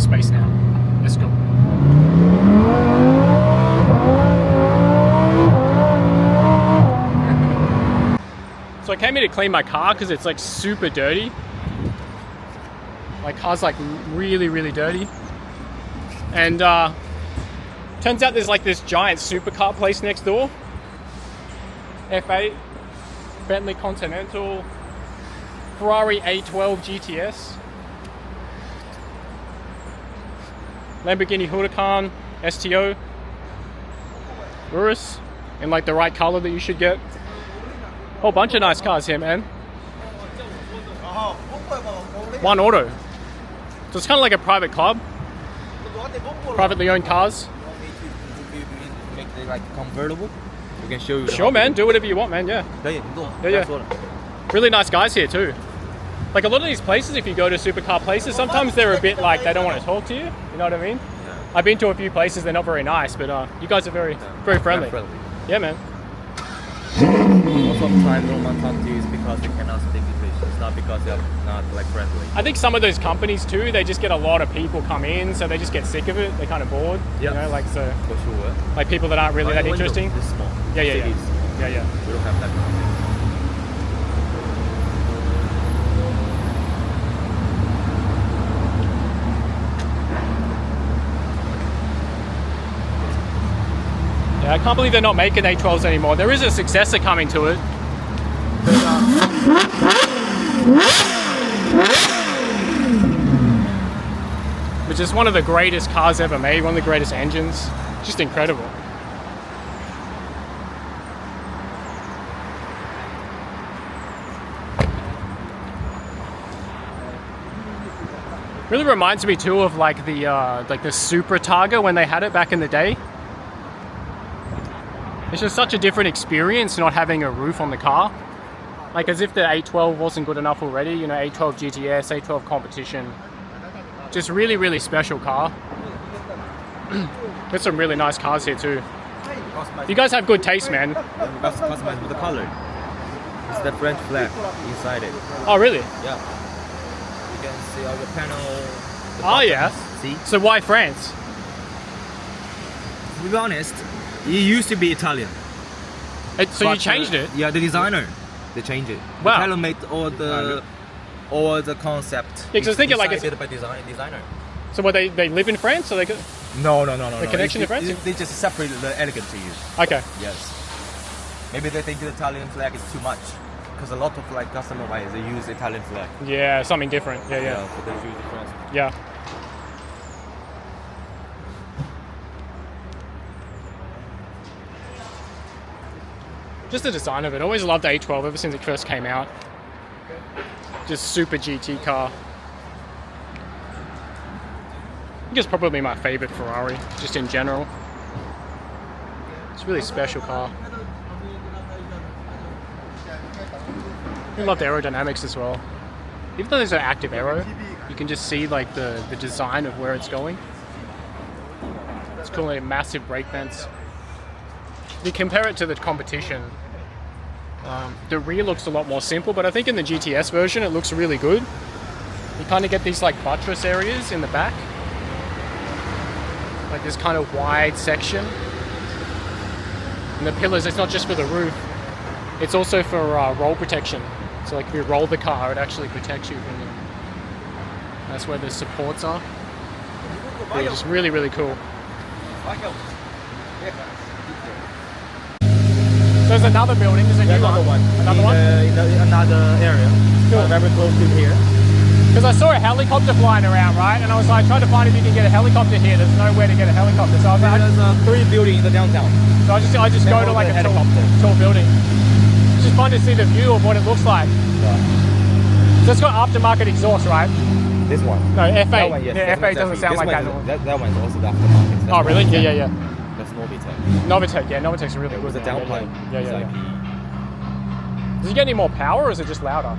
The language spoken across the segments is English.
space now. Let's go. So I came here to clean my car because it's like super dirty. My car's like really dirty. And turns out there's like this giant supercar place next door. F8, Bentley Continental, Ferrari A12 GTS, Lamborghini Huracan STO, Urus, in like the right color that you should get. Whole bunch of nice cars here, man. One auto. So it's kind of like a private club. Privately owned cars. You want me to make it like convertible? We can show you. Sure, man. Do whatever you want, man. Yeah. Yeah. Really nice guys here too. Like a lot of these places, if you go to supercar places, sometimes they're a bit like they don't want to talk to you. You know what I mean? Yeah. I've been to a few places, they're not very nice, but you guys are very friendly. Yeah, man. Most of the time, no one talk to you is because they cannot speak English. It's not because they're not like friendly. I think some of those companies too, they just get a lot of people come in, so they just get sick of it. They're kind of bored. Yeah. You know, like so. For sure. Like people that aren't really that interesting. It's small. Yeah. Yeah. We don't have that. Yeah, I can't believe they're not making A12s anymore. There is a successor coming to it. Which is one of the greatest cars ever made, one of the greatest engines. Just incredible. Really reminds me too of like the Super Targa when they had it back in the day. It's just such a different experience not having a roof on the car. Like as if the A12 wasn't good enough already, you know, A12 GTS, A12 competition. Just really special car. There's some really nice cars here too. You guys have good taste, man. Customized with the color. It's the French flag inside it. Oh really? Yeah. You can see all the panel. Oh yeah. See? So why France? To be honest, it used to be Italian. So you changed it? Yeah, the designer, they changed it. Wow. Italian made all the concept. Yeah, because I was thinking like it's decided by designer. So what, they live in France, so they could. No. The connection to France? They just separate the elegant to you. Okay. Yes. Maybe they think the Italian flag is too much, because a lot of like customer wise they use Italian flag. Yeah, something different. Yeah. So they use the France. Yeah. Just the design of it. I always loved A12 ever since it first came out. Just super GT car. I think it's probably my favorite Ferrari, just in general. It's a really special car. I love the aerodynamics as well. Even though there's an active aero, you can just see like the design of where it's going. It's cool, like massive brake vents. If you compare it to the competition, the rear looks a lot more simple, but I think in the GTS version it looks really good. You kind of get these like buttress areas in the back, like this kind of wide section. And the pillars, it's not just for the roof, it's also for roll protection. So like if you roll the car, it actually protects you from them. That's where the supports are. Yeah, just really cool. There's another building, there's a new one. Another one? In another area. Cool. Very close to here. Because I saw a helicopter flying around, right? And I was like, trying to find if you can get a helicopter here. There's nowhere to get a helicopter. So There's 3 buildings in the downtown. So I just go to like a tall building. It's just fun to see the view of what it looks like. Yeah. So it's got aftermarket exhaust, right? This one. No, F8. That one, yes. Yeah, F8 doesn't sound like that one. That one's also the aftermarket. Oh, really? Yeah. That's Novitec. Novitec, yeah. Novitec's really good. With the downpipe. Yeah. Does it get any more power or is it just louder?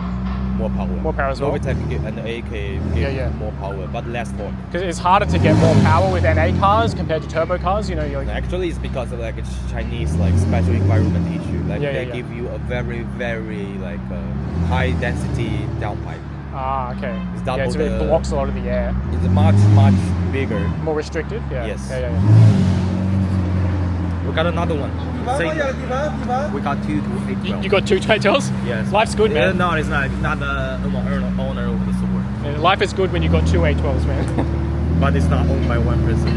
More power. More power as well? Novitec and the AK give more power, but less torque. Because it's harder to get more power with NA cars compared to turbo cars, you know. Actually, it's because of like it's Chinese like special environment issue. Like they give you a very like high density downpipe. Ah, okay. It's double yeah, so it blocks a lot of the air. It's much bigger. More restricted? Yeah. Yes. Yeah. We got another one. Same. We got two 812. You got two 812s? Yes. Life's good, man. No, it's not. It's not the owner of the store. Yeah, life is good when you got two 812s, man. But it's not owned by one person.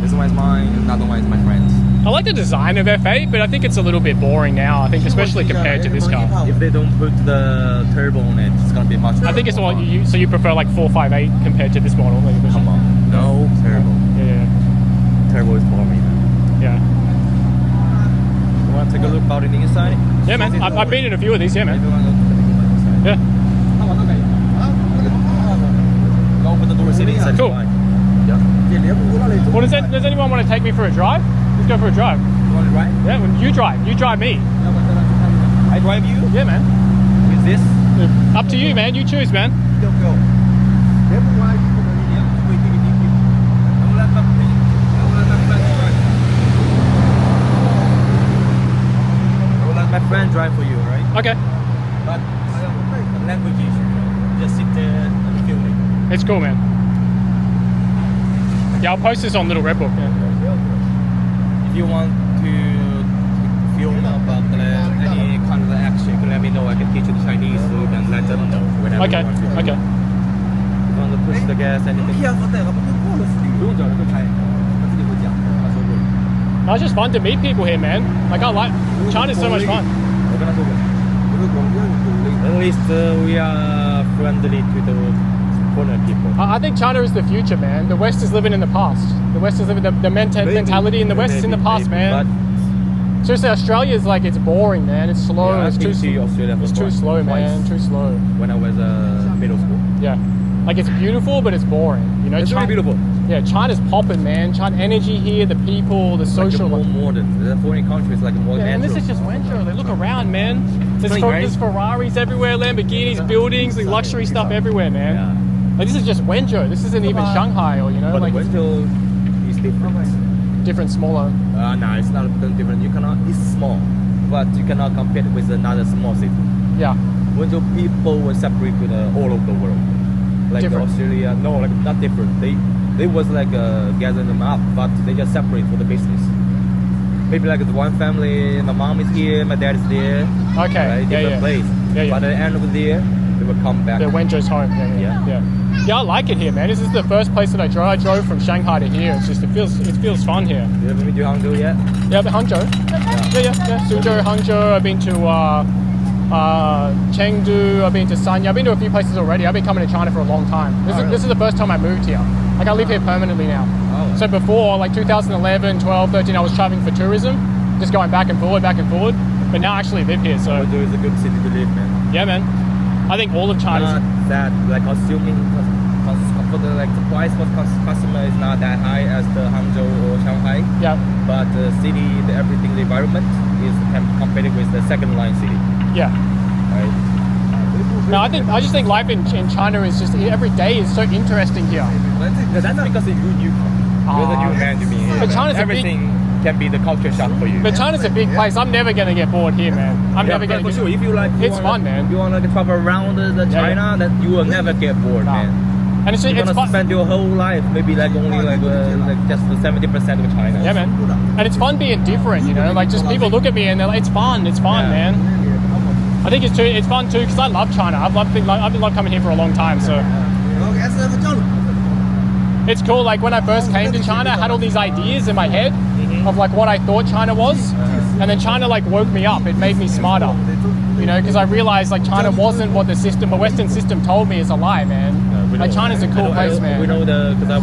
This one is mine, another one is my friend's. I like the design of F8, but I think it's a little bit boring now. I think, especially compared to this car. If they don't put the turbo on it, it's gonna be much. I think it's what you prefer like 458 compared to this model. Like, Come on, no turbo. Yeah. Turbo is boring. Yeah. You wanna take a look about it inside? Yeah, man. I've been in a few of these. Yeah, man. Yeah. Go open the door, sit inside. Cool. Yeah. Well, does anyone want to take me for a drive? Let's go for a drive. You want to drive? Yeah, when you drive. You drive me. I drive you? Yeah, man. With this? Up to you, man. You choose, man. Don't go. I will let my friend drive for you, right? Okay. But language issue. Just sit there and film it. It's cool, man. Yeah, I'll post this on Little Red Book. Yeah. If you want to film about any kind of action, you can let me know. I can teach you the Chinese, so you can let them know whenever Okay. you want to. Okay. You want to push the gas, anything? No, it's just fun to meet people here, man. Like, I like China's so much fun. At least we are friendly to the foreign people. I think China is the future, man. The West is living in the past. The West is living the mentality in the West is in the past, man. Seriously, Australia is like, it's boring, man. It's slow. Yeah, it's too slow. It's too slow, man. Too slow. When I was middle school. Yeah. Like, it's beautiful, but it's boring. You know, It's really beautiful. Yeah, China's popping, man. China energy here, the people, the social. Like more modern. The foreign countries like more Yeah, and natural. this is just Wenzhou. Like, look around, man. There's, clean, right? there's Ferraris everywhere, Lamborghinis, buildings, like luxury stuff everywhere, man. Yeah. Like, this is just Wenzhou. This isn't even Shanghai, or, you know, But like Wenzhou is different. different, smaller. No, it's not different. You cannot. It's small, but you cannot compare it with another small city. Yeah. Wenzhou people were separate with all over the world. Like Different. Australia, no, like not different. They was like gathering them up, but they just separate for the business. Maybe like the one family, my mom is here, my dad is there. Okay. Right? Yeah, Different yeah. place. Yeah, yeah. But at the end of the year, they will come back. Yeah, Wenzhou's home. Yeah, I like it here, man. This is the first place that I drove. I drove from Shanghai to here. It's just, it feels fun here. You ever been to Hangzhou yet? Yeah, but Hangzhou. Yeah. Suzhou, Hangzhou. I've been to Chengdu. I've been to Sanya. I've been to a few places already. I've been coming to China for a long time. This is the first time I moved here. Like, I live here permanently now. Oh. So before, like 2011, 12, 13, I was traveling for tourism, just going back and forward. But now I actually live here. So Hangzhou is a good city to live, man. yeah, man. I think all of China's. Not that like assuming for the like the price for customer is not that high as the Hangzhou or Shanghai. Yeah. But the city, everything, the environment is compared with the second line city. Yeah. Right. No, I just think life in China is just, every day is so interesting here. Yeah, that's because you're new. You're the new man to me. But China's a big- everything can be the culture shock for you. But China's a big place. I'm never gonna get bored here, man. I'm never gonna. for sure. If you like, It's fun, man. You want to travel around the China, then you will never get bored, Nah. man. And it's You're it's gonna fun. spend your whole life maybe like only like just 70% of China. Yeah, man. And it's fun being different, you know. Like, just people look at me and they're like, it's fun, Yeah. man. I think it's fun too, because I love China. I've been coming here for a long time, so it's cool. Like, when I first came to China, I had all these ideas in my head of like what I thought China was, and then China like woke me up. It made me smarter, you know, because I realized like China wasn't what the Western system told me is a lie, man. Like, China's a cool place, man. We know because I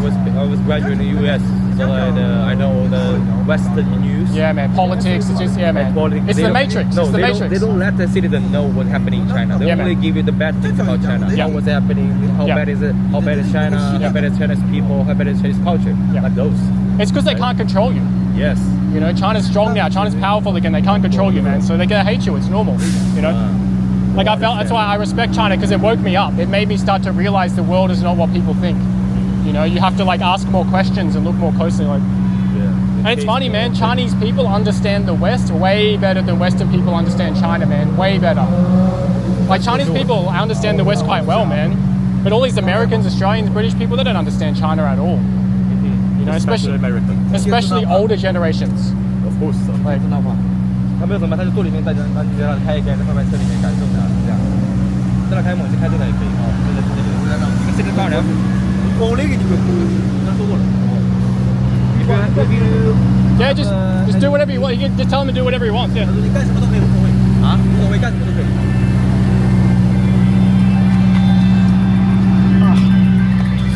was graduating in the US, so I know the Western news. Yeah, man. Politics. It's just, yeah, man. Politics. It's They the don't- Matrix. No, It's the they Matrix. Don't, they don't let the citizen know what's happening in China. They Yeah, only man. give you the bad things about China. Yeah. What's happening? How Yeah. bad is it? How bad is China? How bad is Chinese people? How bad is Chinese culture? Yeah. Like those. It's because they can't control you. Yes. You know, China's strong now. China's powerful again. They can't control you, man. So they're gonna hate you. It's normal. You know. Like, I felt that's why I respect China, because it woke me up. It made me start to realize the world is not what people think. You know, you have to like ask more questions and look more closely. Like, Yeah. and it's funny, man. Chinese people understand the West way better than Western people understand China, man. Way better. Like Chinese people, I understand the West quite well, man. But all these Americans, Australians, British people, they don't understand China at all. You know, especially older generations. Of course. Like, 他没有怎么，他就坐里面，大家让你让他开一开，在后面车里面感受一下，这样。在那开猛，就开这个也可以啊。对对对对，你这个当然，我那个你们那多了。Yeah, just do whatever you want. You can just tell him to do whatever he wants. Yeah. 你干什么都可以，无所谓啊，无所谓，干什么都可以。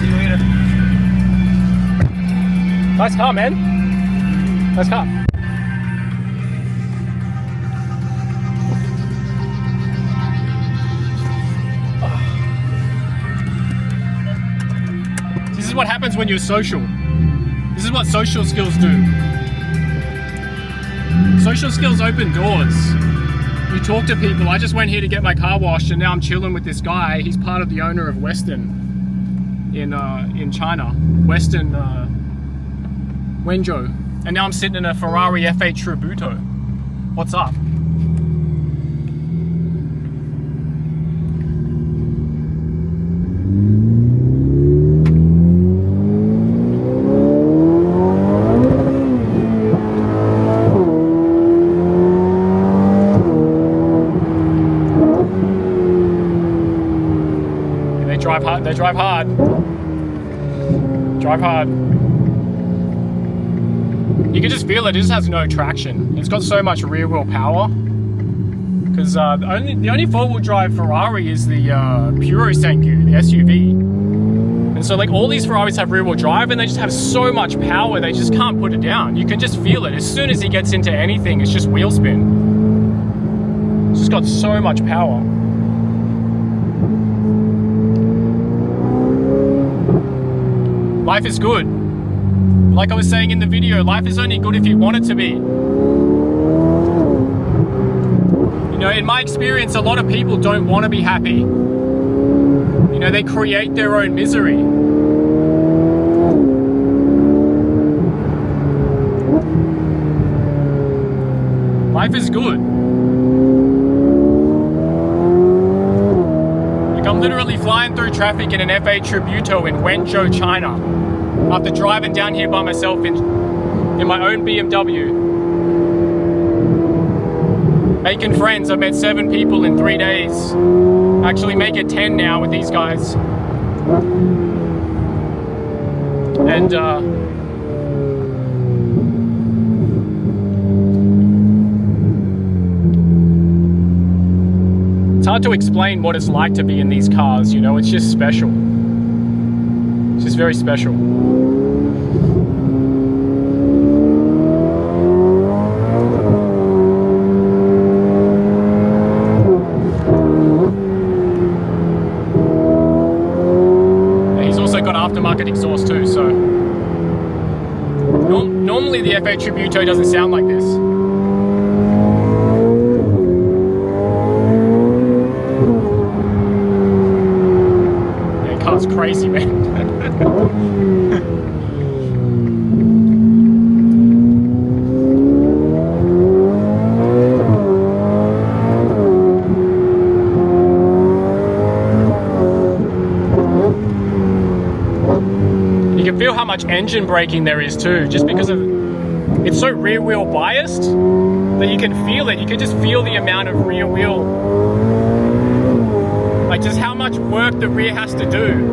See you later. Nice car, man. Nice car. This is what happens when you're social. This is what social skills do. Social skills open doors. You talk to people. I just went here to get my car washed and now I'm chilling with this guy. He's part of the owner of Western in China. Western Wenzhou. And now I'm sitting in a Ferrari F8 Tributo. What's up? They drive hard. Drive hard. You can just feel it. It just has no traction. It's got so much rear wheel power. Because the only four-wheel drive Ferrari is the Purosangue, the SUV. And so like all these Ferraris have rear wheel drive and they just have so much power they just can't put it down. You can just feel it. As soon as he gets into anything, it's just wheel spin. It's just got so much power. Life is good. Like I was saying in the video, life is only good if you want it to be. You know, in my experience, a lot of people don't want to be happy. You know, they create their own misery. Life is good. Like I'm literally flying through traffic in an F8 Tributo in Wenzhou, China. After driving down here by myself in my own BMW. Making friends. I've met 7 people in 3 days. Actually make it 10 now with these guys. And it's hard to explain what it's like to be in these cars, you know, it's just special. It's just very special. He's also got aftermarket exhaust too, so normally the F8 Tributo doesn't sound like this. Yeah, the car's crazy, man. You can feel how much engine braking there is too, just because of it's so rear wheel biased that you can feel it. You can just feel the amount of rear wheel, like just how much work the rear has to do.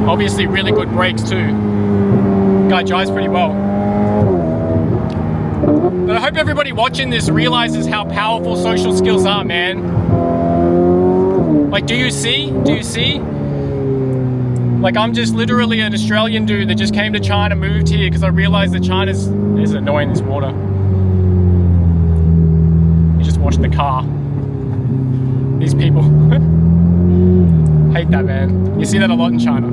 Obviously really good brakes too. Guy drives pretty well. But I hope everybody watching this realizes how powerful social skills are, man. Like, do you see? Do you see? Like, I'm just literally an Australian dude that just came to China, moved here because I realized that China's is annoying, this water. You just watch the car. These people. Hate that, man. You see that a lot in China.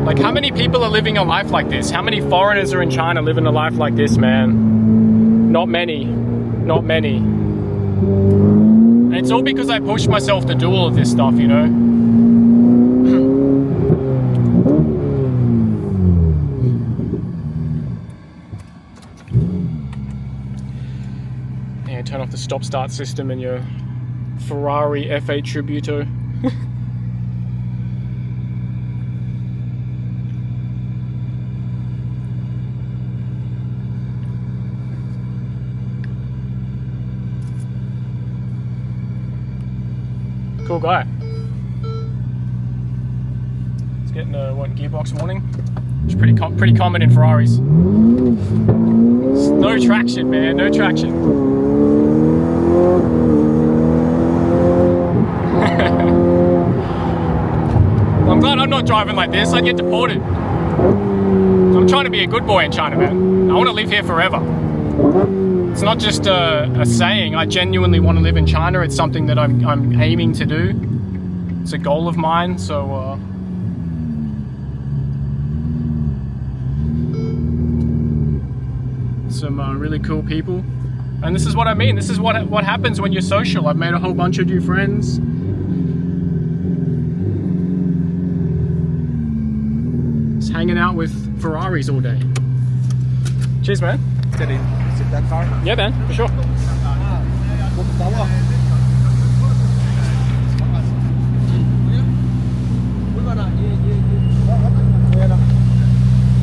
Like, how many people are living a life like this? How many foreigners are in China living a life like this, man? Not many. Not many. And it's all because I pushed myself to do all of this stuff, you know? And turn off the stop-start system in your Ferrari F8 Tributo. Cool guy. He's getting a gearbox warning, which is pretty common in Ferraris. No traction, man. No traction. I'm glad I'm not driving like this. I'd get deported. I'm trying to be a good boy in China, man. I want to live here forever. It's not just a saying. I genuinely want to live in China. It's something that I'm aiming to do. It's a goal of mine. So some really cool people, and this is what I mean. This is what happens when you're social. I've made a whole bunch of new friends. Just hanging out with Ferraris all day. Cheers, man. Sit that car? Yeah, man, for sure.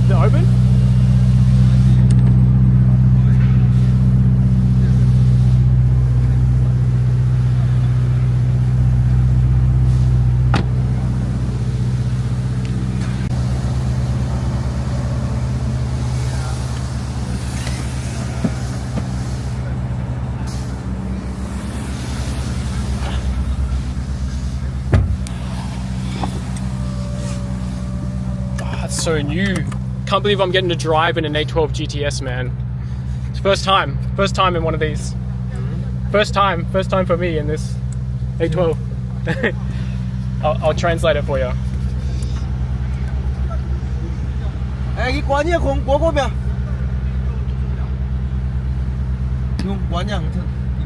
Is it open? So new. Can't believe I'm getting to drive in an A12 GTS, man. It's first time in one of these. First time for me in this A12. I'll translate it for you.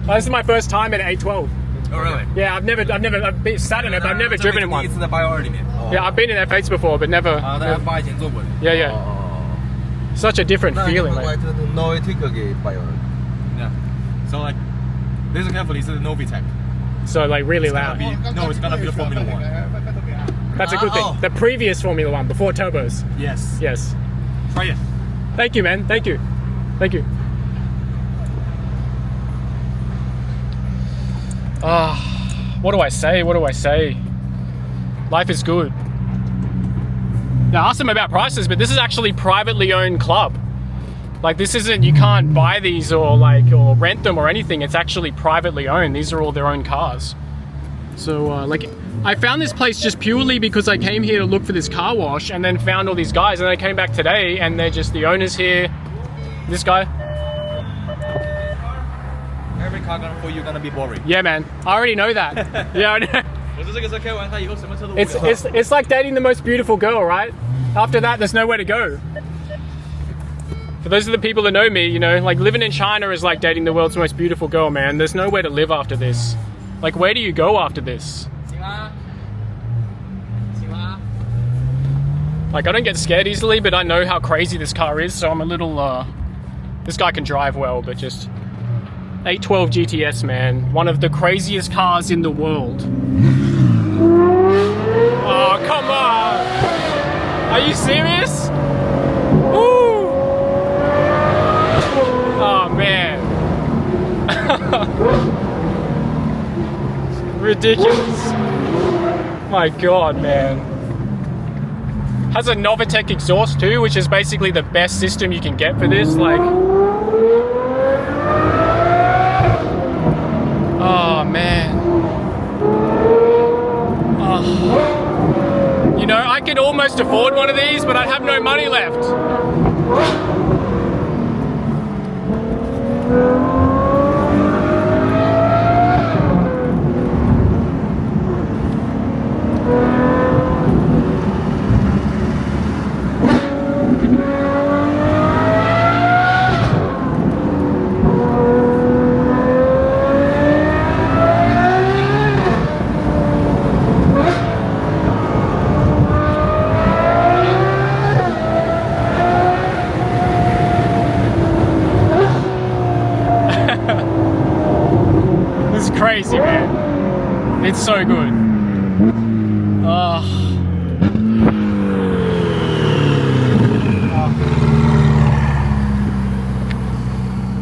This is my first time in an A12. Oh really? Yeah, I've sat in it, but I've never driven in one. Yeah, I've been in F8s before, but never. Yeah. Such a different feeling. Like. Yeah. So like, listen carefully. It's the Novitec. So like really loud. It's gonna be the Formula 1. That's a good thing. The previous Formula 1 before turbos. Yes. Yes. Try it. Thank you, man. Thank you. What do I say? Life is good. Now, I asked them about prices, but this is actually privately owned club. Like, this isn't, you can't buy these or rent them or anything. It's actually privately owned. These are all their own cars. So, I found this place just purely because I came here to look for this car wash and then found all these guys, and I came back today and they're just the owners here. This guy. Every car for you gonna be boring. Yeah, man. I already know that. Yeah, I know. It's like dating the most beautiful girl, right? After that, there's nowhere to go. For those of the people that know me, you know, like living in China is like dating the world's most beautiful girl, man. There's nowhere to live after this. Like, where do you go after this? Like, I don't get scared easily, but I know how crazy this car is, so I'm a little, this guy can drive well, but just 812 GTS, man. One of the craziest cars in the world. Oh, come on! Are you serious? Woo! Oh, man. Ridiculous. My God, man. Has a Novitec exhaust too, which is basically the best system you can get for this. Like, oh man. Oh. You know, I could almost afford one of these, but I have no money left. crazy, man. It's so good.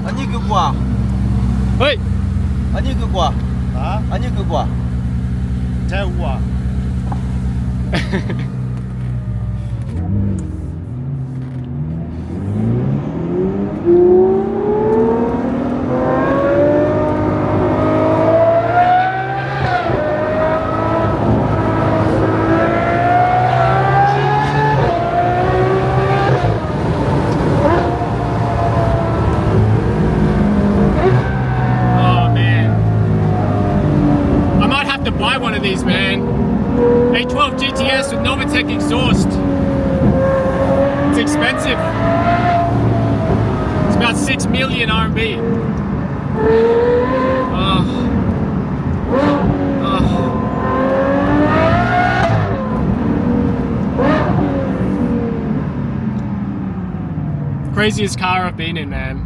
아니 그거야. Hey. 아니 그거야. 아? 아니 그거야. 잘 우와. These, man. A12 GTS with Novitec exhaust. It's expensive. It's about 6 million RMB. Craziest car I've been in, man.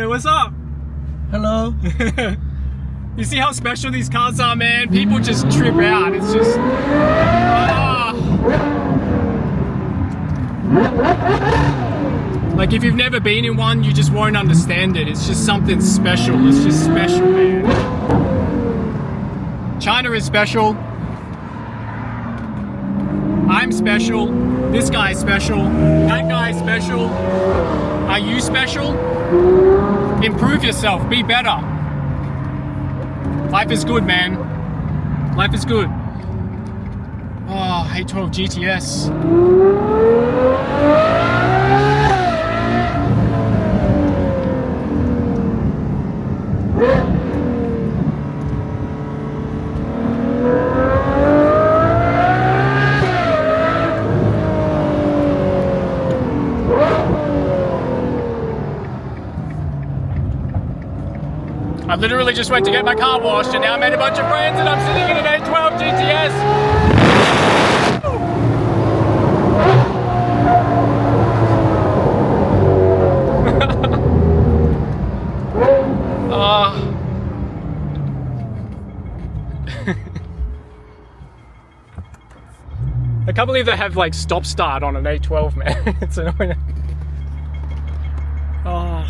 What's up? Hello. You see how special these cars are, man? People just trip out. It's just... Like, if you've never been in one, you just won't understand it. It's just something special. It's just special, man. China is special. I'm special. This guy is special. That guy is special. Are you special? Improve yourself. Be better. Life is good, man. Life is good. Oh, A12 GTS. I literally just went to get my car washed and now I made a bunch of friends and I'm sitting in an A12 GTS. I can't believe they have like stop start on an A12, man. It's annoying. Oh.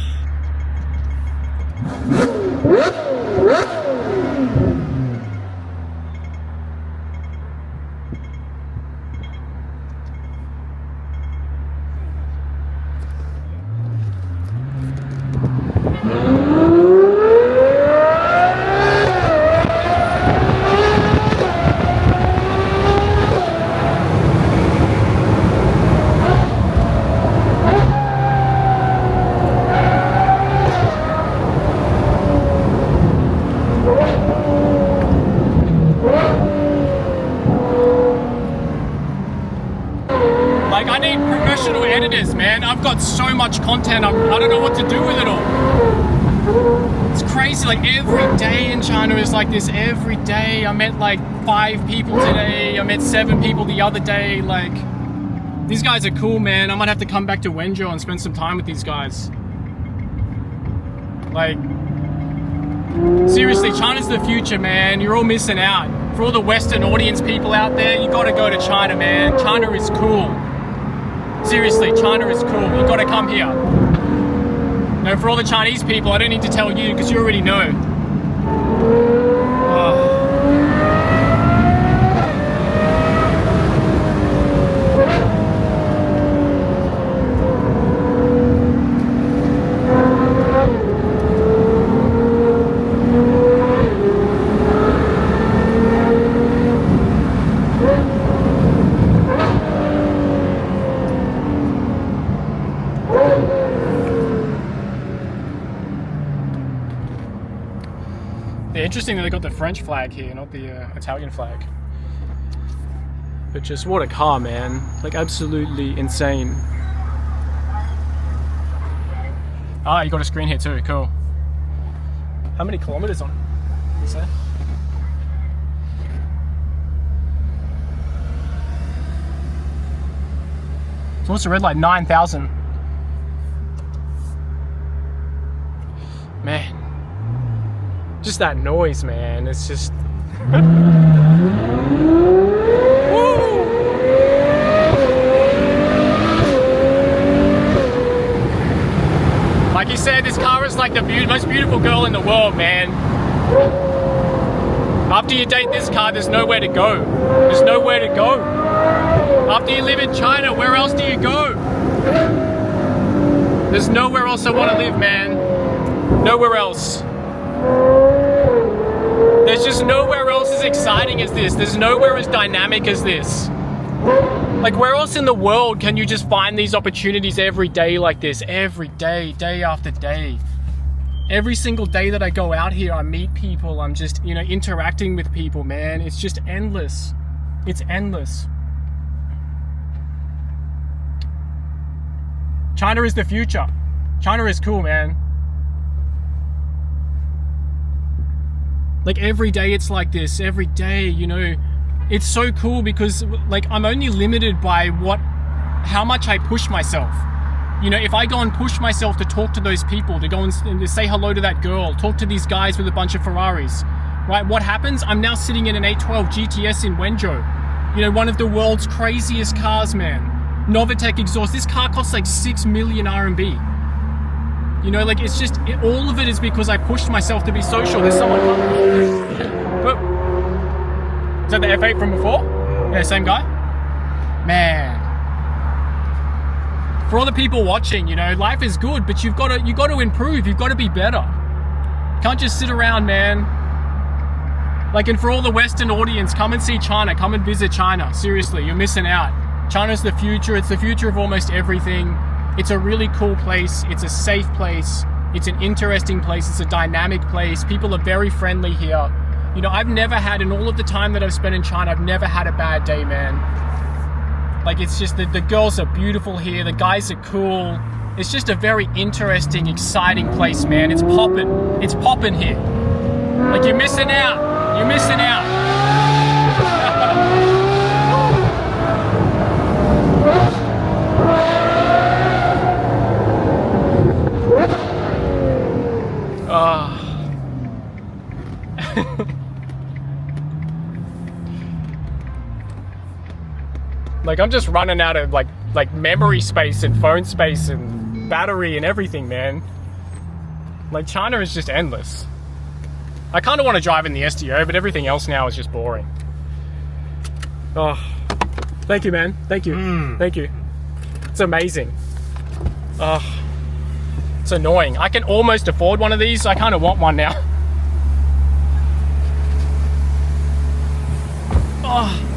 Like, I need professional editors, man. I've got so much content, I don't know what to do with it all. It's crazy, like every day in China is like this, every day. I met like 5 people today, I met 7 people the other day. Like, these guys are cool, man. I might have to come back to Wenzhou and spend some time with these guys. Like, seriously, China's the future, man. You're all missing out. For all the Western audience people out there, you gotta go to China, man. China is cool. Seriously, China is cool. You gotta come here. No, for all the Chinese people, I don't need to tell you because you already know. Interesting that they got the French flag here, not the Italian flag. But just what a car, man. Like, absolutely insane. Ah, you got a screen here too, cool. How many kilometers on it, you say? So what's the red light? 9,000. Man, just that noise, man. It's just. Like you said, this car is like the most beautiful girl in the world, man. After you date this car, there's nowhere to go. There's nowhere to go. After you live in China, where else do you go? There's nowhere else I want to live, man. Nowhere else. There's just nowhere else as exciting as this. There's nowhere as dynamic as this. Like, where else in the world can you just find these opportunities every day like this? Every day, day after day. Every single day that I go out here, I meet people. I'm just, you know, interacting with people, man. It's just endless. It's endless. China is the future. China is cool, man. Like, every day it's like this. Every day, you know, it's so cool because, like, I'm only limited by how much I push myself. You know, if I go and push myself to talk to those people, to go and to say hello to that girl, talk to these guys with a bunch of Ferraris, right? What happens? I'm now sitting in an 812 GTS in Wenzhou. You know, one of the world's craziest cars, man. Novitec exhaust. This car costs like 6 million RMB. You know, like, it's just, all of it is because I pushed myself to be social. There's someone coming. Is that the F8 from before? Yeah, same guy? Man. For all the people watching, you know, life is good, but you've got to improve. You've got to be better. You can't just sit around, man. Like, and for all the Western audience, come and see China. Come and visit China. Seriously, you're missing out. China's the future. It's the future of almost everything. It's a really cool place. It's a safe place. It's an interesting place. It's a dynamic place. People are very friendly here. You know, I've never had, in all of the time that I've spent in China, I've never had a bad day, man. Like, it's just the girls are beautiful here. The guys are cool. It's just a very interesting, exciting place, man. It's popping. It's popping here. Like, you're missing out. You're missing out. Like, I'm just running out of like memory space and phone space and battery and everything, man. Like, China is just endless. I kind of want to drive in the STO, but everything else now is just boring. Oh, thank you, man. Thank you. Thank you. It's amazing. Oh, it's annoying. I can almost afford one of these. I kind of want one now. Oh.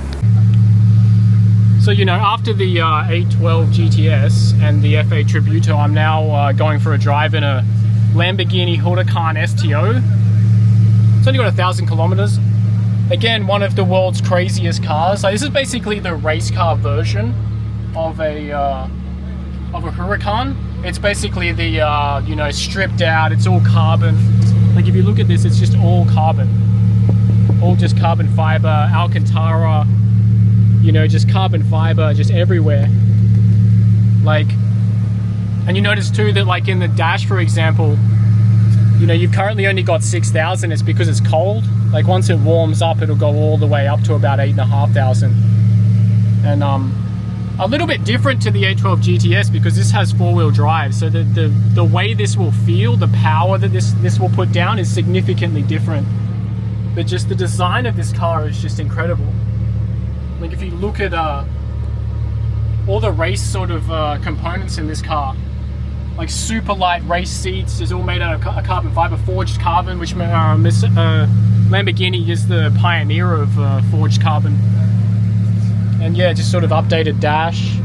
So, you know, after the 812 GTS and the F8 Tributo, I'm now going for a drive in a Lamborghini Huracan STO. It's only got 1,000 kilometers. Again, one of the world's craziest cars. So this is basically the race car version of a Huracan. It's basically the you know, stripped out. It's all carbon. Like, if you look at this, it's just all carbon, all just carbon fiber, Alcantara. You know, just carbon fiber, just everywhere. Like, and you notice too that, like, in the dash, for example, you know, you've currently only got 6,000. It's because it's cold. Like, once it warms up, it'll go all the way up to about 8,500. And a little bit different to the 812 GTS because this has 4-wheel drive. So the way this will feel, the power that this will put down is significantly different. But just the design of this car is just incredible. Like, if you look at all the race sort of components in this car, like super light race seats, is all made out of carbon fiber, forged carbon, which Lamborghini is the pioneer of forged carbon. And yeah, just sort of updated dash.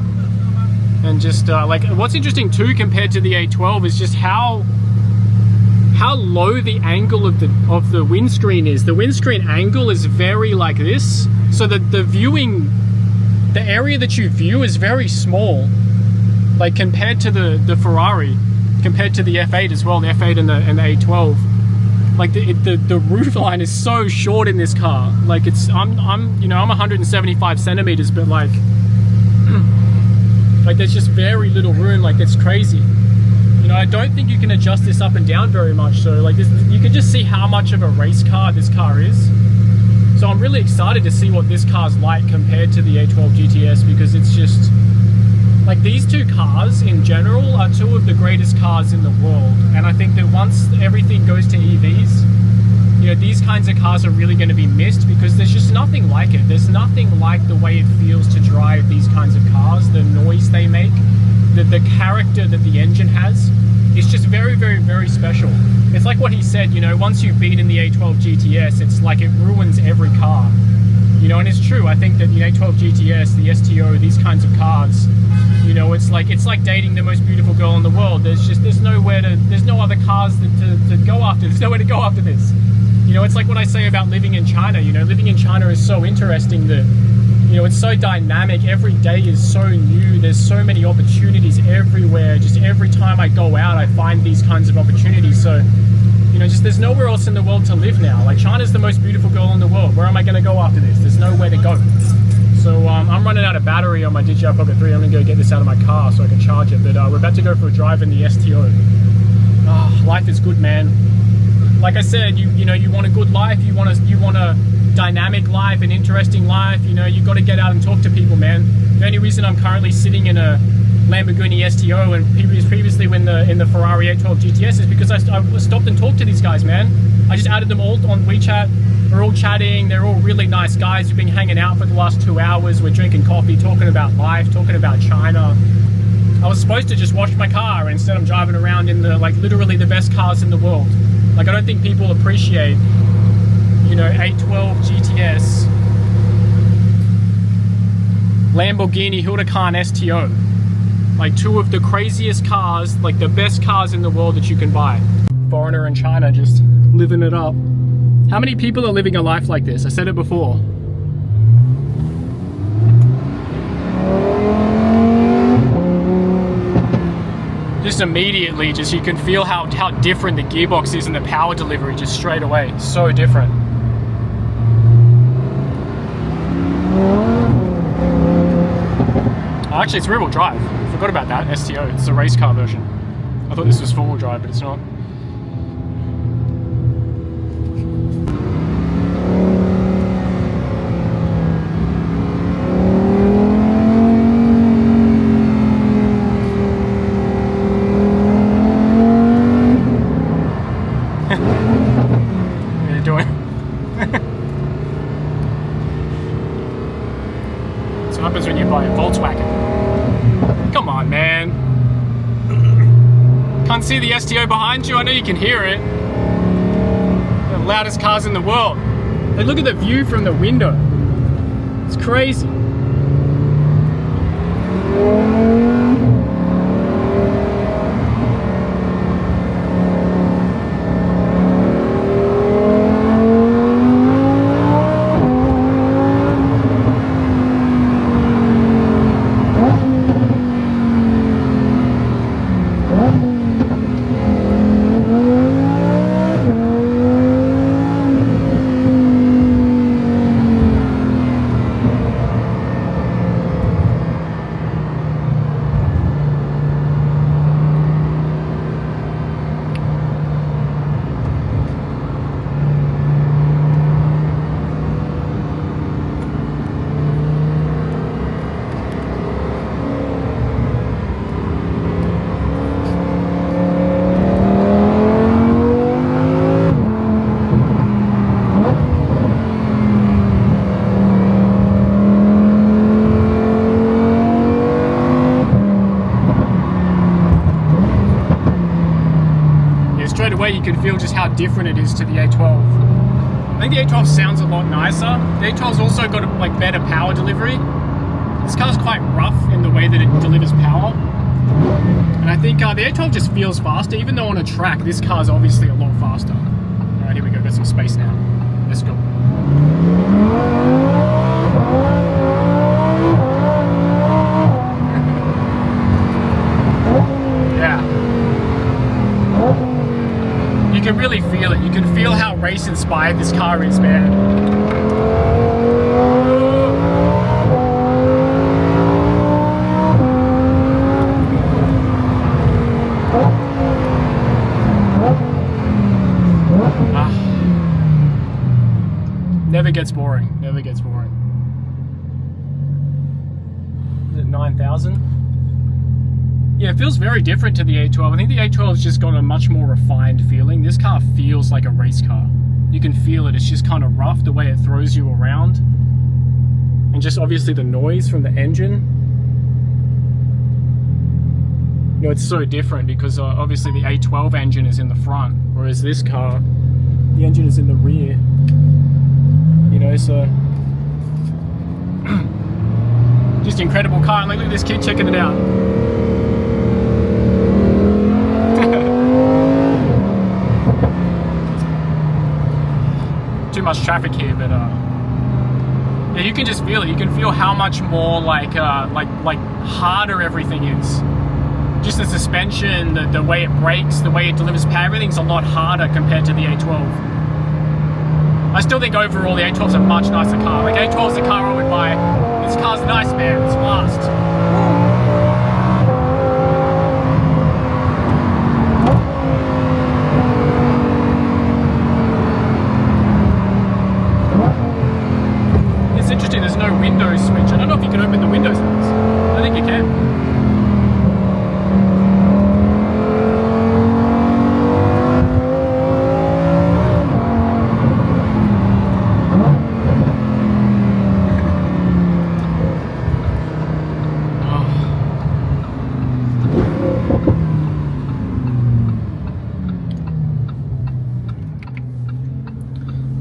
And just like, what's interesting too compared to the 812 is just how low the angle of the windscreen is. The windscreen angle is very like this, so that the area that you view is very small, like compared to the Ferrari, compared to the F8 as well, the F8 and the 812. Like, the roof line is so short in this car. Like, it's I'm 175 centimeters, but like there's just very little room. Like, that's crazy. You know, I don't think you can adjust this up and down very much. So like this, you can just see how much of a race car this car is. So I'm really excited to see what this car's like compared to the A12 GTS, because it's just like these two cars in general are two of the greatest cars in the world. And I think that once everything goes to EVs, you know, these kinds of cars are really going to be missed, because there's just nothing like it. There's nothing like the way it feels to drive these kinds of cars, the noise they make, the character that the engine has. It's just very, very, very special. It's like what he said, you know, once you've been in the A12 GTS, it's like it ruins every car. You know, and it's true. I think that the A12 GTS, the STO, these kinds of cars, you know, it's like dating the most beautiful girl in the world. There's no other cars to go after. There's nowhere to go after this. You know, it's like what I say about living in China. You know, living in China is so interesting that, you know, it's so dynamic. Every day is so new. There's so many opportunities everywhere. Just every time I go out, I find these kinds of opportunities. So, you know, just there's nowhere else in the world to live now. Like, China's the most beautiful girl in the world. Where am I going to go after this? There's nowhere to go. So I'm running out of battery on my DJI Pocket 3. I'm going to go get this out of my car so I can charge it. But we're about to go for a drive in the STO. Life is good, man. Like I said, you know, you want a good life. You want a dynamic life, an interesting life. You know, you got to get out and talk to people, man. The only reason I'm currently sitting in a Lamborghini STO and previously in the Ferrari F8 GTS is because I stopped and talked to these guys, man. I just added them all on WeChat. We're all chatting. They're all really nice guys. We've been hanging out for the last 2 hours. We're drinking coffee, talking about life, talking about China. I was supposed to just wash my car, and instead I'm driving around in the, like, literally the best cars in the world. Like, I don't think people appreciate, you know, A12 GTS, Lamborghini Huracan STO. Like, two of the craziest cars, like the best cars in the world that you can buy. Foreigner in China just living it up. How many people are living a life like this? I said it before. Just immediately, you can feel how different the gearbox is and the power delivery just straight away. So different. Actually, it's rear-wheel drive. Forgot about that. STO. It's a race car version. I thought this was four-wheel drive, but it's not. What are you doing? That's what happens when you buy a Volkswagen. Come on, man. Can't see the STO behind you? I know you can hear it. The loudest cars in the world. Hey, look at the view from the window. It's crazy. Straight away you can feel just how different it is to the A12. I think the A12 sounds a lot nicer. The A12's also got like better power delivery. This car's quite rough in the way that it delivers power. And I think the A12 just feels faster, even though on a track this car's obviously a lot faster. Alright, here we go, got some space now. Let's go. You can really feel it. You can feel how race inspired this car is, man. gets boring. Never gets boring. Is it 9,000? Yeah, it feels very different to the A12. I think the A12 has just got a much more refined feeling. This car feels like a race car. You can feel it. It's just kind of rough, the way it throws you around. And just obviously the noise from the engine. You know, it's so different because obviously the A12 engine is in the front, whereas this car, the engine is in the rear. You know, so just incredible car. And look at this kid checking it out. Too much traffic here, but yeah, you can just feel it. You can feel how much more like harder everything is. Just the suspension, the way it brakes, the way it delivers power, everything's a lot harder compared to the A12. I still think overall the A12's a much nicer car. Like A12's the car I would buy. This car's nice, man. It's fast. It's interesting, there's no window switch. I don't know if you can open the windows on this. I don't think you can.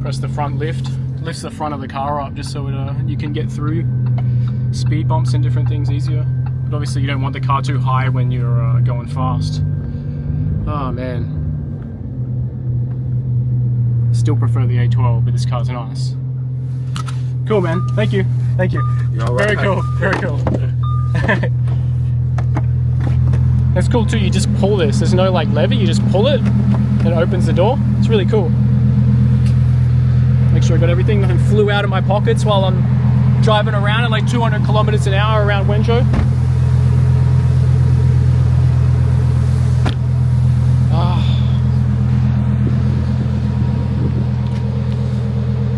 Press the front lift, lifts the front of the car up just so you can get through speed bumps and different things easier. But obviously you don't want the car too high when you're going fast. Oh man. Still prefer the A12, but this car's nice. Cool, man. Thank you. Thank you. Very cool. Very cool. That's cool too. You just pull this. There's no like lever. You just pull it and it opens the door. It's really cool. Make sure I got everything. Nothing flew out of my pockets while I'm driving around at like 200 kilometers an hour around Wenzhou.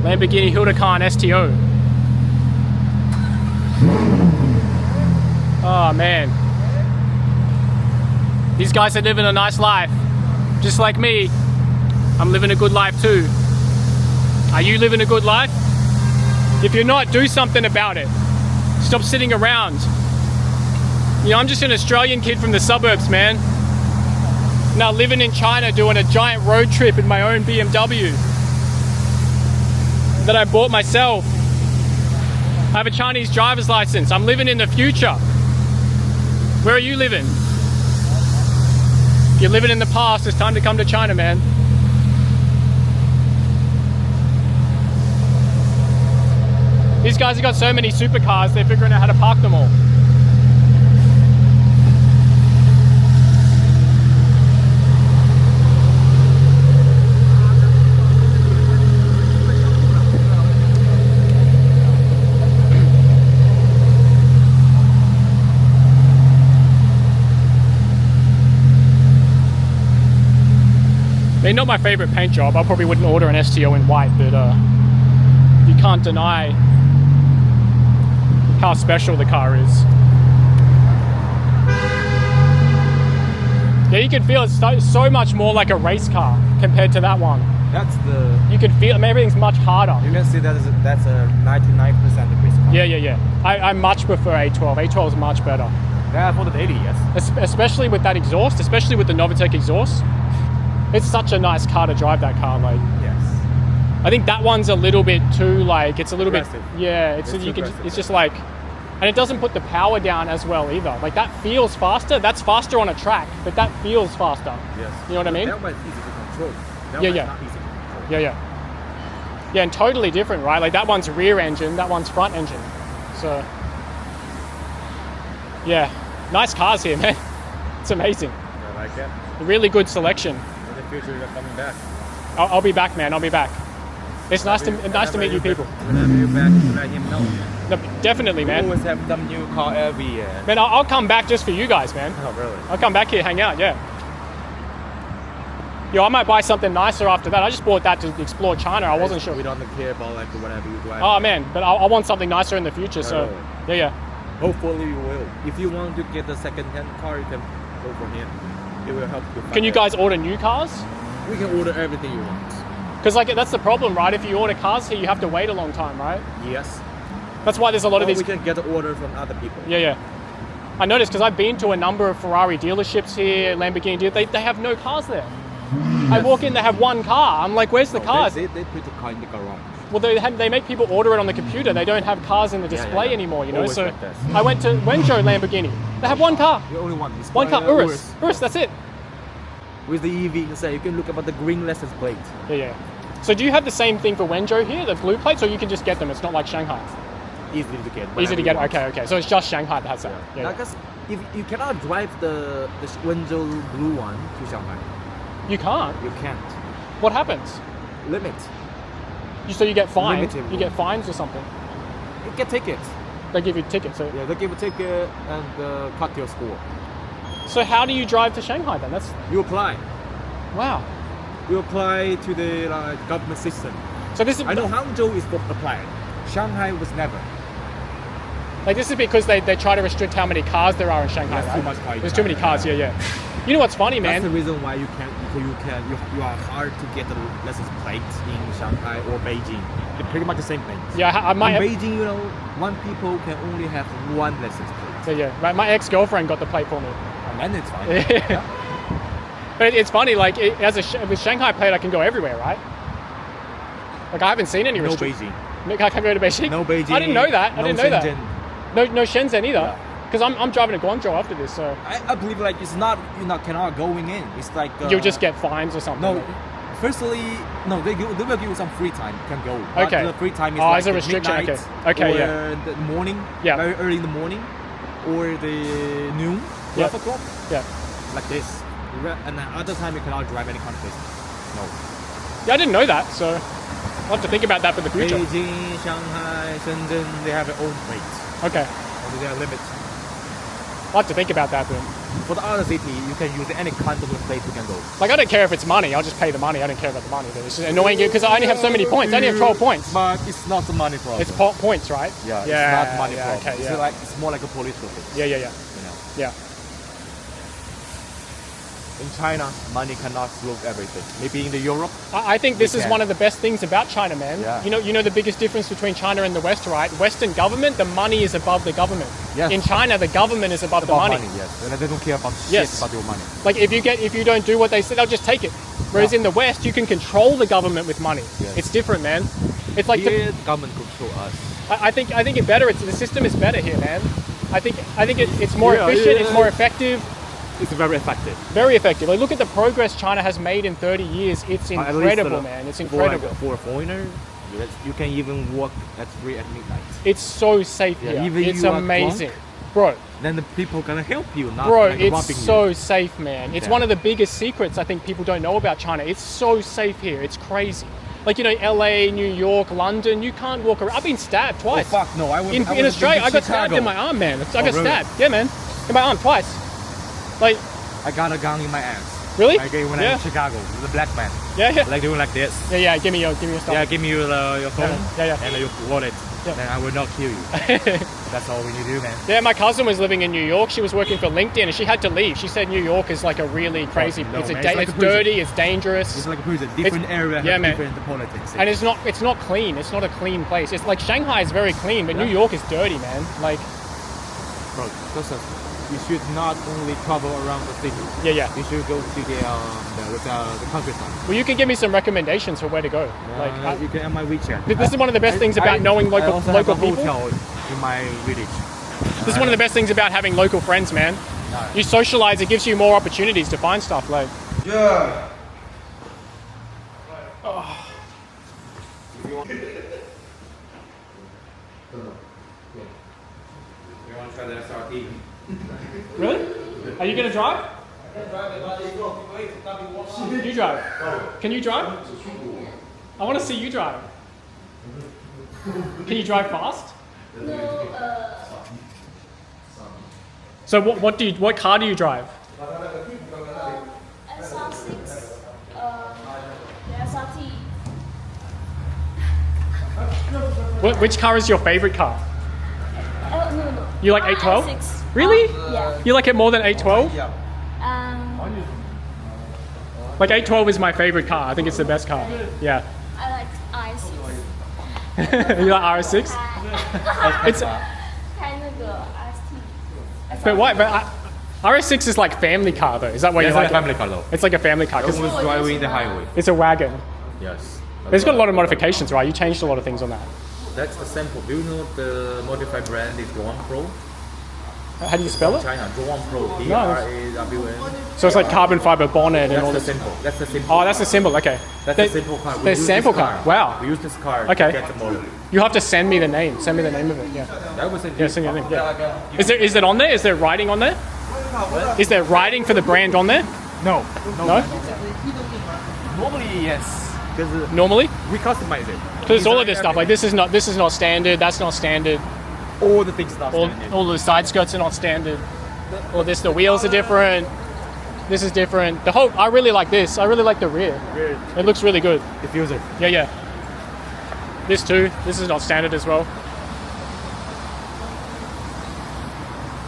Lamborghini Huracan STO. Oh man. These guys are living a nice life. Just like me, I'm living a good life too. Are you living a good life? If you're not, do something about it. Stop sitting around. You know, I'm just an Australian kid from the suburbs, man. Now living in China doing a giant road trip in my own BMW that I bought myself. I have a Chinese driver's license. I'm living in the future. Where are you living? If you're living in the past, it's time to come to China, man. These guys have got so many supercars, they're figuring out how to park them all. I mean, not my favorite paint job. I probably wouldn't order an STO in white, but you can't deny how special the car is. Yeah, you can feel it's so much more like a race car compared to that one. That's the... You can feel, I mean, everything's much harder. You can see that's a 99% race car. Yeah. I much prefer A12. A12 is much better. Yeah, for the daily, yes. Especially with that exhaust, especially with the Novitec exhaust. It's such a nice car to drive, that car. Like, yes. I think that one's a little bit too, like, it's a little aggressive. bit, yeah, it's just like, and it doesn't put the power down as well either. Like, that feels faster. That's faster on a track, but that feels faster. Yes. You know what I mean? That one's easy to control. That Yeah, one's yeah. not easy to control. Yeah. Yeah, and totally different, right? Like, that one's rear engine, that one's front engine. So, yeah, nice cars here, man. It's amazing. I like it. A really good selection. In the future, you're coming back. I'll be back, man. I'll be back. It's nice to meet you people. Whenever you're back, let him know. No, definitely, We man. always have some new car every year. Man, I'll come back just for you guys, man. Oh, really? I'll come back here, hang out, yeah. Yo, I might buy something nicer after that. I just bought that to explore China. I wasn't sure. We don't care about like whatever you drive. Oh man, but I want something nicer in the future. So yeah. Hopefully you will. If you want to get a second-hand car, you can go for him. It will help you. Can you guys order new cars? We can order everything you want. Because like that's the problem, right? If you order cars here, you have to wait a long time, right? Yes. That's why there's a lot of these. We can get the order from other people. Yeah. I noticed because I've been to a number of Ferrari dealerships here, Lamborghini dealerships. They have no cars there. I walk in, they have one car. I'm like, where's the cars? They put the car in the garage. Well, they make people order it on the computer. They don't have cars in the display anymore, you know. Always so like this. I went to Wenzhou Lamborghini. They have one car. The only one. One car, Urus. That's it. With the EV, you can look about the green license plate. Yeah. So do you have the same thing for Wenzhou here, the blue plates, or you can just get them? It's not like Shanghai. Easily to get. Easy to get. Okay. So it's just Shanghai that has that. Yeah. Because if you cannot drive the Wenzhou blue one to Shanghai. You can't. You can't. What happens? Limit. So you get fined. Limited. You get fines or something. You get tickets. They give you tickets. So. Yeah, they give a ticket and cut your score. So how do you drive to Shanghai then? You apply. Wow. You apply to the government system. So this is. I know Hangzhou is applied. Shanghai was never. Like this is because they try to restrict how many cars there are in Shanghai. There's right? too much car. There's too many cars. Yeah. You know what's funny, man? That's the reason why you are hard to get the license plate in Shanghai or Beijing. They're pretty much the same thing. Yeah, I might. In Beijing, one people can only have one license plate. Yeah. Right. My ex-girlfriend got the plate for me. And then it's fine. Yeah. But it's funny, like with Shanghai plate, I can go everywhere, right? Like I haven't seen any restrictions. No Beijing. I can't go to Beijing. No Beijing. I didn't know that. I didn't know Shenzhen. that. No Shenzhen either. Because I'm driving to Guangzhou after this, so I believe like it's not cannot going in. It's like you'll just get fines or something. No, firstly, no, they will give you some free time. You can go. Okay. But the free time is it's a restriction. midnight, Okay, or the morning. Yeah. Very early in the morning, or the noon, 12 o'clock. Yeah. Like this. And then other time you cannot drive any kind of place. No. Yeah, I didn't know that, so I'll have to think about that for the future. Beijing, Shanghai, Shenzhen, they have their own plates. Okay. Only there are limits. I'll have to think about that then. For the other city, you can use any kind of place you can go. Like, I don't care if it's money. I'll just pay the money. I don't care about the money. It's just annoying because I only have so many points. I only have 12 points. But it's not the money problem. It's points, right? Yeah, it's not money problem. Okay, It's more like a political thing. Yeah. You know? Yeah. In China, money cannot solve everything. Maybe in the Europe. I think this is one of the best things about China, man. Yeah. You know the biggest difference between China and the West, right? Western government, the money is above the government. Yes. In China, the government is above the money. Yes, and they don't care about Yes. shit about your money. Like if you don't do what they say, they'll just take it. Whereas in the West, you can control the government with money. Yes. It's different, man. It's like Here, the government control us. I think it better. The system is better here, man. I think it's more efficient. It's more effective. It's very effective. Very effective. Like, look at the progress China has made in 30 years. It's incredible, man. It's incredible. For a foreigner, you can even walk at 3 at midnight. It's so safe here. Even it's you are amazing. drunk, Bro, then the people gonna help you, not bro, like it's robbing so you. safe, man. It's Yeah. one of the biggest secrets I think people don't know about China. It's so safe here. It's crazy. Like, LA, New York, London, you can't walk around. I've been stabbed twice. Oh fuck, no! In Australia, I got stabbed in my arm, man. I got really? stabbed. Yeah, man. In my arm twice. Like, I got a gun in my ass. really? I gave when I'm in Chicago. With a black man. Yeah. Like doing like this. Yeah. Give me your stuff. Yeah, give me your phone. Yeah. And your wallet. Yeah. Then I will not kill you. That's all we need to do, man. Yeah, my cousin was living in New York. She was working for LinkedIn, and she had to leave. She said New York is like a really crazy. No, it's man. It's like it's a prison. dirty. It's dangerous. It's like a prison. Different area yeah, has man. different politics. And it's not clean. It's not a clean place. It's like Shanghai is very clean, but New York is dirty, man. Like, bro, you should not only travel around the city. yeah. You should go to the countryside. Well, you can give me some recommendations for where to go. Like, you can on my WeChat. this is one of the best things about knowing I also have local a people. hotel in my village. This is one of the best things about having local friends, man. You socialize. It gives you more opportunities to find stuff. Like, Yeah. You want to try the SRT? really? Are you gonna drive? You drive. Can you drive? I want to see you drive. Can you drive fast? So what car do you drive? SR6 Which car is your favorite car? No. You like 812? RS6. Really? Yeah. You like it more than 812? Like 812 is my favorite car. I think it's the best car. Yeah. I like RS6. You like RS6? It's 开那个 ST。 but why? But RS6 is like family car though. Is that why you It's like like a it? family car though. It's like a family car It because was driving the highway. it's a wagon. Yes. It's got a lot of modifications, right? You changed a lot of things on that. That's the sample. Do you know the modified brand is Zhuang Pro? How do you spell it? China, Zhuang Pro. Nice. DRAWN. So it's like carbon fiber bonnet and That's all the this. symbol. That's the symbol. Oh, that's the symbol. Okay. That's They- the sample car. We the use sample this car. Wow. We use this car Okay. to get the model. You have to send me the name. Send me the name of it. Yeah. That was a Yeah. Send me the name. Yeah. Is it on there? Is there writing on there? Is there writing for the brand on there? No. No. Normally, yes. Because Normally, we customize it. because all of this stuff like this is not standard. That's not standard. All the things not All, standard. all the side skirts are not standard. All this, the wheels are different. This is different. The whole, I really like this. I really like the rear. It looks really good. Diffuser. Yeah. This too. This is not standard as well.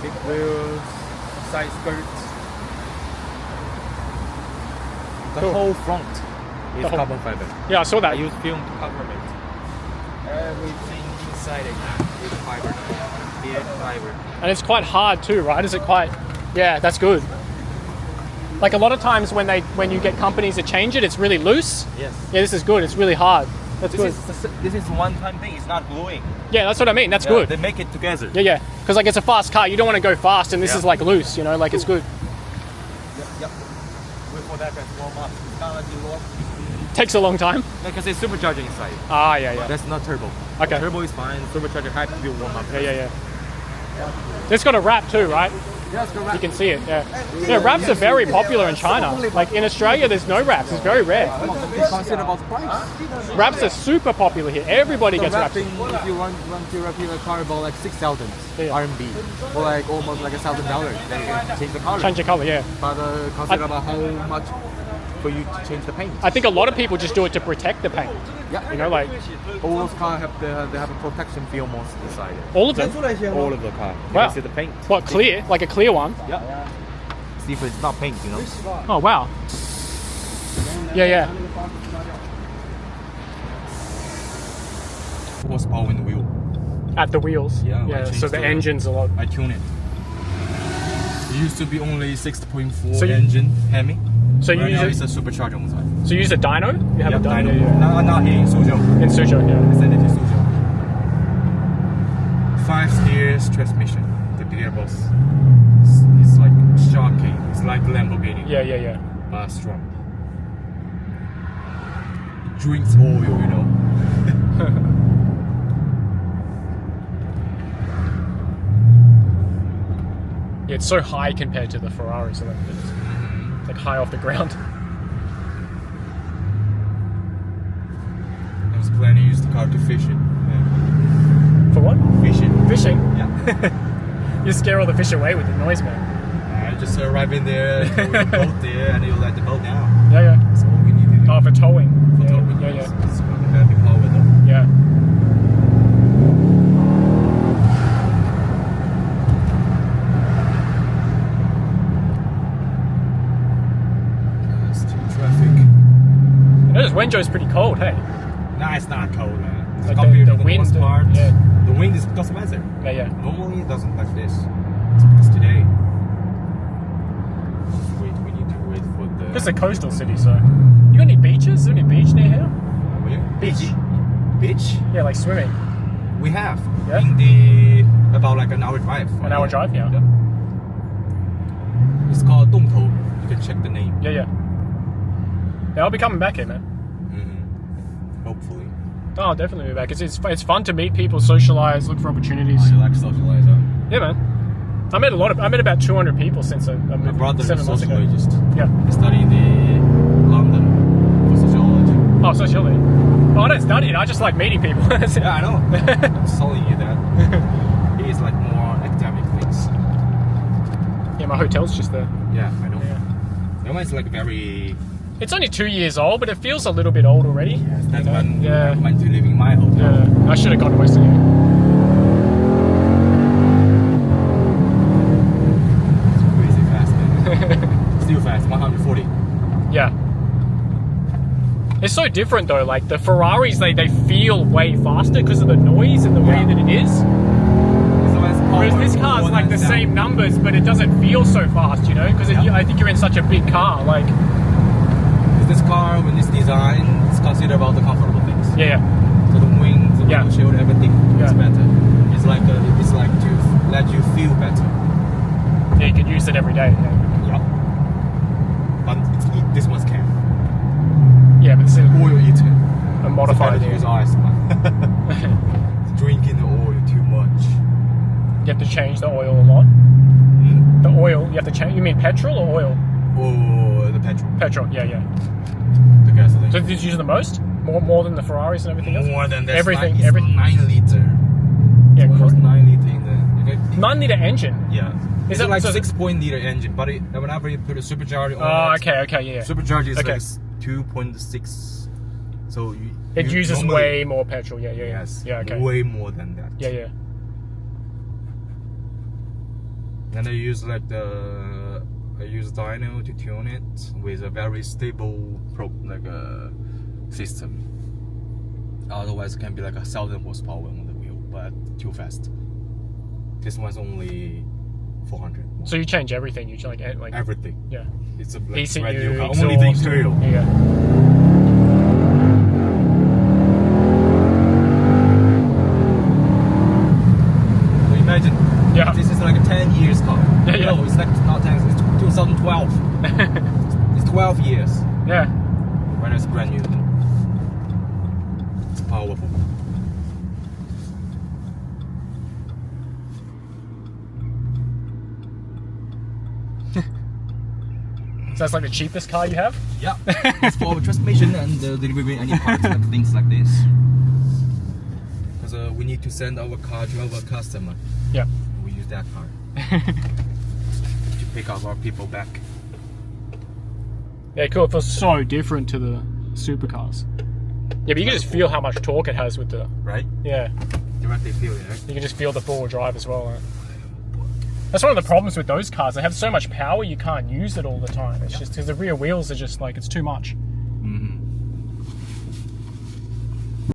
Big wheels, side skirts. The Cool. whole front is The whole- carbon fiber. Yeah, I saw I that. use film to cover it. Everything inside it is fiber. Clear fiber. And it's quite hard too, right? Is it quite? Yeah, that's good. Like a lot of times when you get companies that change it, it's really loose. Yes. Yeah, this is good. It's really hard. That's good. This is one-time thing. It's not gluing. Yeah, that's what I mean. That's Yeah, good. They make it together. Yeah. Because like it's a fast car, you don't want to go fast, and this Yeah. is like loose. You know, like it's good. Yep. Wait for that to warm up. It's not like you warm. Takes a long time. Because it's supercharger inside. Ah, yeah. That's not turbo. Okay. Turbo is fine. Supercharger has to be warm up. Yeah. It's got a wrap too, right? Yeah, it's You can see it. Yeah. Yeah, wraps are very popular in China. Like in Australia, there's no wraps. It's very rare. consider about the price. Wraps are super popular here. Everybody gets wraps. Wrapping, if you want to wrap a car about like 6,000 Yeah. RMB, or like almost like $1,000, then you can change the color. Change the color, yeah. But consider about how much for you to change the paint. I think a lot of people just do it to protect the paint. Yeah. You know, like All those cars have a protection film on inside. all of them. All of the car. You Wow. can see the paint. What, clear? Like a clear one? Yeah. See if it's not paint, you know. Oh, wow. Yeah. Horsepower in the wheel. At the wheels. Yeah, I Yeah. changed So the the- engine's a lot. I tune it. It used to be only 6.4 So you- engine Hemi. So you Right now use it's a supercharger on the side. So you use a dyno? You have a dyno. Yeah. Not here in Suzhou. In Suzhou, yeah. I send it to Suzhou. 5 gears transmission. The gearbox. It's like shocking. It's like Lamborghini. Yeah. But strong. It drinks oil, you know. Yeah, it's so high compared to the Ferrari, so like it's like high off the ground. I was planning to use the car to fishing. Yeah. For what? Fishing. Fishing. Yeah. You scare all the fish away with the noise, man. I just arrive in there, throw the boat there, and you let the boat down. Yeah. That's all we need to do. Oh, for towing. For Yeah, towing, Yeah. yes. It's very power though. Yeah. Still traffic. Notice Wenzhou's pretty cold, hey? Nah, it's not cold, man. It's Like compared the to the wind, most part. yeah. The wind is because of weather. Yeah. Normally it doesn't like this. It's because today. Just wait, we need to wait for the. It's a coastal city, so. You got any beaches? Is there any beach near here? Where? Beach. Beach? Yeah, like swimming. We have. Yeah? In the about like an hour drive. An hour drive, yeah. It's called Dongtou. You can check the name. Yeah. Yeah, I'll be coming back here, man. Hopefully. Oh, I'll definitely be back. It's fun to meet people, socialize, look for opportunities. Oh, you like socialize, huh? Yeah, man. I met about 200 people since I My moved brother is a 7 months ago. sociologist. Yeah. He studied in London for sociology. Oh, sociology. Oh, I don't study it. I just like meeting people. That's it. Yeah, I know. I'm telling you that. He is like more academic things. Yeah, my hotel's just there. Yeah, I know. Yeah. That one is like very It's only 2 years old, but it feels a little bit old already. Yes, that's when Yeah. I went to live in my hotel. Yeah, I should have gone to Western Union. It's crazy fast, man. Still fast, 140. Yeah. It's so different though, like the Ferraris, they feel way faster because of the noise and the way that it is. Whereas this car's like the same numbers, but it doesn't feel so fast, you know, because I think you're in such a big car, like... This car, when it's designed, it's considered about the comfortable things. Yeah, So the wings, the windshield, everything is better. It's like to let you feel better. yeah, you can use it every day. Yeah. But this one's can. Yeah, but this is Oil eater. a modified. Use ice. Drinking the oil too much. You have to change the oil a lot. Hmm? The oil, you have to change. You mean petrol or oil? Or the petrol. Petrol, yeah. The gasoline. So did you use the most? More than the Ferraris and everything else? More than that. Everything, It's everything. 9 liter. Yeah, It's almost correct. 9 liter in the. Okay. 9 litre engine. Yeah. Is It's that like so- 6.0 engine, but whenever you put a supercharger on Oh, it, okay, yeah. supercharger is Okay. like 2.6. So It you uses normally- way more petrol. Yeah. Yes. Yeah, okay. Way more than that. Yeah. Then I use dyno to tune it with a very stable system. Otherwise, it can be like 1,000 horsepower on the wheel, but too fast. This one's only 400. So you change everything. You like Everything. yeah. It's a ECU, brand new car. exhaust. Only the interior. Yeah. So imagine. Yeah. This is like a 10 years car. Yeah. No, it's like not 10. It's 2012. It's 12 years. Yeah. When it's brand new. It's powerful. So that's like the cheapest car you have? Yeah, it's for our transmission and delivery any parts like things like this. Because we need to send our car to our customer. Yeah. We use that car to pick up our people back. Yeah, cool. It feels so different to the supercars. Yeah, but you can just feel how much torque it has with the... Right? Yeah. Directly feel it, right? You can just feel the four-wheel drive as well. Right? That's one of the problems with those cars. They have so much power, you can't use it all the time. It's just because the rear wheels are just like, it's too much. Mm-hmm.